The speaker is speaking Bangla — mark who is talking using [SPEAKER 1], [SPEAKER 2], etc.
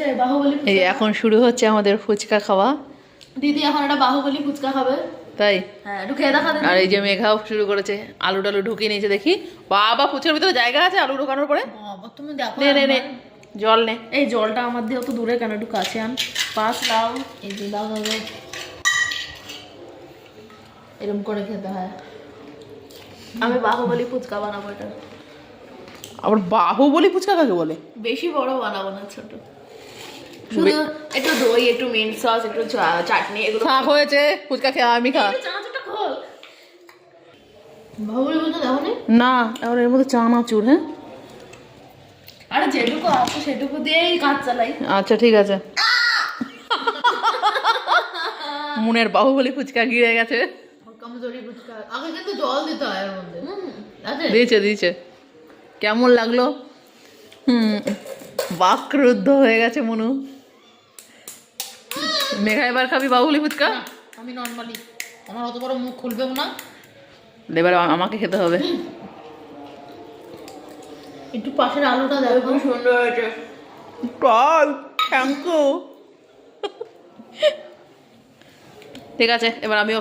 [SPEAKER 1] লাগছে বাহুবলী
[SPEAKER 2] এই
[SPEAKER 1] ফুচকা।
[SPEAKER 2] এখন শুরু হচ্ছে আমাদের ফুচকা খাওয়া।
[SPEAKER 1] দিদি এখন একটা বাহুবলী ফুচকা খাবে।
[SPEAKER 2] তাই
[SPEAKER 1] হ্যাঁ একটু খেয়ে দেখা দিদি।
[SPEAKER 2] আর এই যে মেঘাও শুরু করেছে, আলু টালু ঢুকিয়ে নিয়েছে দেখি। বাবা ফুচকার ভিতরে জায়গা আছে আলু ঢোকানোর পরে?
[SPEAKER 1] বাবা তুমি দেখো
[SPEAKER 2] নে নে নে
[SPEAKER 1] আমার-
[SPEAKER 2] জল নে।
[SPEAKER 1] এই জলটা আমার দিয়ে অত দূরে কেন, একটু কাছে আন। পাঁচ লাউ এই যে দাও দাও দাও। এরকম করে খেতে হয়। আমি বাহুবলী ফুচকা বানাবো এটা।
[SPEAKER 2] আবার বাহুবলী ফুচকা কাকে বলে?
[SPEAKER 1] বেশি বড় বানাবো না, ছোট। শুধু একটু দই, একটু মিন্ট সস, একটু চাটনি, এগুলো।
[SPEAKER 2] থাক হয়েছে, ফুচকা খেয়ে আমি খা।
[SPEAKER 1] একটু চানাচুরটা খোল। বাহুবলী ফুচকা দেখো নি?
[SPEAKER 2] না এবার এর মধ্যে চানাচুর। হ্যাঁ
[SPEAKER 1] আরে যেটুকু আছে সেটুকু দিয়েই কাজ চালাই।
[SPEAKER 2] আচ্ছা ঠিক আছে। মুনের বাহুবলী ফুচকা গিরে গেছে।
[SPEAKER 1] কমজোরি ফুচকা আগে কিন্তু জল দিতে হয় এর মধ্যে। আছে
[SPEAKER 2] দিয়েছে দিয়েছে। কেমন লাগলো? বাকরুদ্ধ হয়ে গেছে মনু। মেঘা এবার খাবি বাহুবলী ফুচকা?
[SPEAKER 1] না, আমি নরমালি, আমার অত বড় মুখ খুলবেও না।
[SPEAKER 2] এবার আমাকে খেতে হবে।
[SPEAKER 1] একটু পাশের আলুটা দেখো, সুন্দর হয়েছে।
[SPEAKER 2] Thank you. ঠিক আছে এবার আমিও